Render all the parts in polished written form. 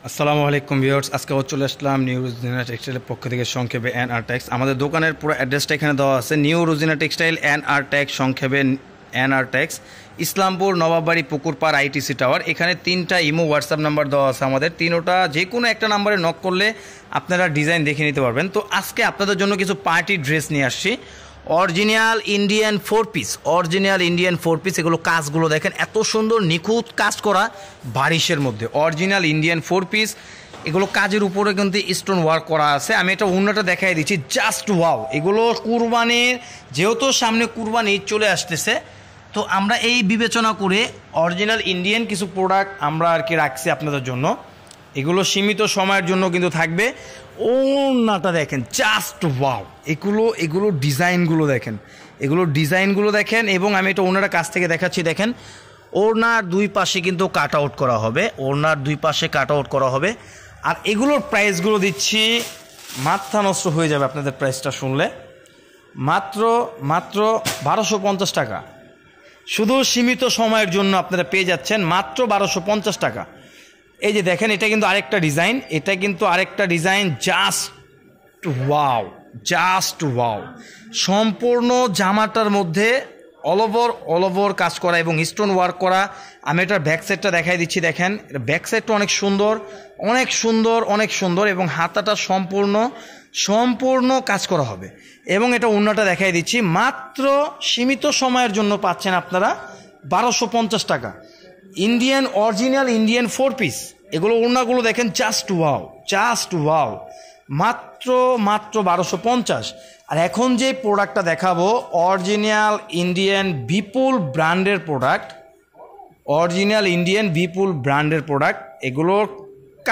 আসসালামু আলাইকুম ভিউয়ার্স, আজকে চলে আসলাম নিউ রুজিনা টেক্সটাইলের পক্ষ থেকে সংক্ষেপে এনআর টেক্স। আমাদের দোকানের পুরো অ্যাড্রেসটা এখানে দেওয়া আছে। New Rujina textile NR tex, সংক্ষেপে NR tex, Islampur, Nawabbari, Pukurpar, ITC tower. এখানে 3টা ইমো হোয়াটসঅ্যাপ নাম্বার দেওয়া আছে আমাদের। তিনোটা যে কোনো একটা নাম্বারে নক করলে আপনারা ডিজাইন দেখে নিতে পারবেন। তো আজকে আপনাদের জন্য কিছু পার্টি ড্রেস নিয়ে আসছি, original Indian 4 piece. Original Indian 4 piece, এগুলো কাজগুলো দেখেন, এত সুন্দর নিখুঁত কাজ করা বারিশের মধ্যে। অরিজিনাল ইন্ডিয়ান 4 পিস, এগুলো কাজের উপরে কিন্তু স্টোন ওয়ার্ক করা আছে। আমি এটা অন্যটা দেখাই দিচ্ছি, জাস্ট ওয়াও। এগুলো কুরবানির, যেহেতু সামনে কুরবানি চলে আসতেছে, তো আমরা এই বিবেচনা করে অরিজিনাল ইন্ডিয়ান কিছু প্রোডাক্ট আমরা আর কি রাখছি আপনাদের জন্য। এগুলো সীমিত সময়ের জন্য কিন্তু থাকবে। ওনাটা দেখেন, জাস্ট ওয়াও। এগুলো ডিজাইনগুলো দেখেন, ডিজাইনগুলো দেখেন। এবং আমি এটা ওনার কাছ থেকে দেখাচ্ছি, দেখেন ওনার দুই পাশে কিন্তু কাট আউট করা হবে, ওনার দুই পাশে কাট আউট করা হবে। আর এগুলোর প্রাইসগুলো দিচ্ছি, মাথা নষ্ট হয়ে যাবে আপনাদের প্রাইসটা শুনলে। মাত্র 1250 টাকা, শুধু সীমিত সময়ের জন্য আপনারা পেয়ে যাচ্ছেন মাত্র 1250 টাকা। এই যে দেখেন, এটা কিন্তু আরেকটা ডিজাইন, জাস্ট ওয়াও। সম্পূর্ণ জামাটার মধ্যে অল ওভার কাজ করা এবং স্টোন ওয়ার্ক করা। আমি এটার ব্যাক সাইডটা দেখাই দিচ্ছি, দেখেন এটা ব্যাক সাইডটা অনেক সুন্দর এবং হাতাটা সম্পূর্ণ কাজ করা হবে। এবং এটা ওড়নাটা দেখাই দিচ্ছি, মাত্র সীমিত সময়ের জন্য পাচ্ছেন আপনারা 1250 টাকা। অরিজিনাল ইন্ডিয়ান 4 পিস, এগুলো ওড়নাগুলো দেখেন, জাস্ট ওয়াও। মাত্র 1250। আর এখন যে প্রোডাক্টটা দেখাবো, অরিজিনাল ইন্ডিয়ান বিপুল ব্র্যান্ডের প্রোডাক্ট। এগুলোর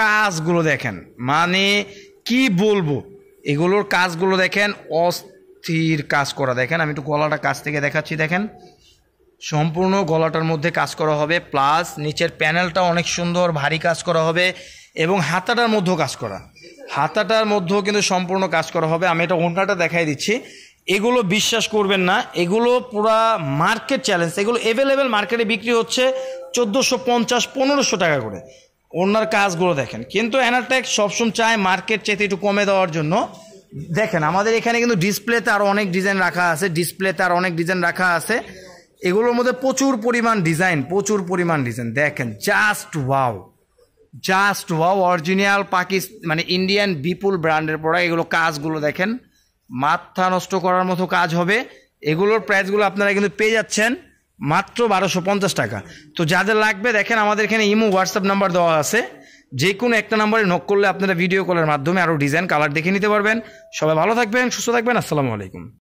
কাজগুলো দেখেন, মানে কি বলবো, এগুলোর কাজগুলো দেখেন, অস্থির কাজ করা। দেখেন আমি একটু গলাটা কাছ থেকে দেখাচ্ছি, দেখেন সম্পূর্ণ গলাটার মধ্যে কাজ করা হবে, প্লাস নিচের প্যানেলটা অনেক সুন্দর ভারী কাজ করা হবে। এবং হাতাটার মধ্যেও কিন্তু সম্পূর্ণ কাজ করা হবে। আমি এটা ওড়নাটা দেখাই দিচ্ছি। এগুলো বিশ্বাস করবেন না, এগুলো পুরা মার্কেট চ্যালেঞ্জ। এগুলো অ্যাভেলেবেল মার্কেটে বিক্রি হচ্ছে 1450-1500 টাকা করে। ওড়নার কাজগুলো দেখেন, কিন্তু এনআর টেক্স সবসময় চায় মার্কেট চাইতে একটু কমে দেওয়ার জন্য। দেখেন আমাদের এখানে কিন্তু ডিসপ্লেতে আরও অনেক ডিজাইন রাখা আছে। এগুলোর মধ্যে প্রচুর পরিমাণ ডিজাইন দেখেন, জাস্ট ওয়াও। অরিজিনাল মানে ইন্ডিয়ান বিপুল ব্র্যান্ডের প্রোডাক্ট। এগুলো কাজগুলো দেখেন, মাথা নষ্ট করার মতো কাজ হবে। এগুলোর প্রাইসগুলো আপনারা কিন্তু পেয়ে যাচ্ছেন মাত্র 1250 টাকা। তো যাদের লাগবে, দেখেন আমাদের এখানে ইমো হোয়াটসঅ্যাপ নাম্বার দেওয়া আছে। যে কোনো একটা নাম্বারে নক করলে আপনারা ভিডিও কলের মাধ্যমে আরও ডিজাইন কালার দেখে নিতে পারবেন। সবাই ভালো থাকবেন, সুস্থ থাকবেন। আসসালামু আলাইকুম।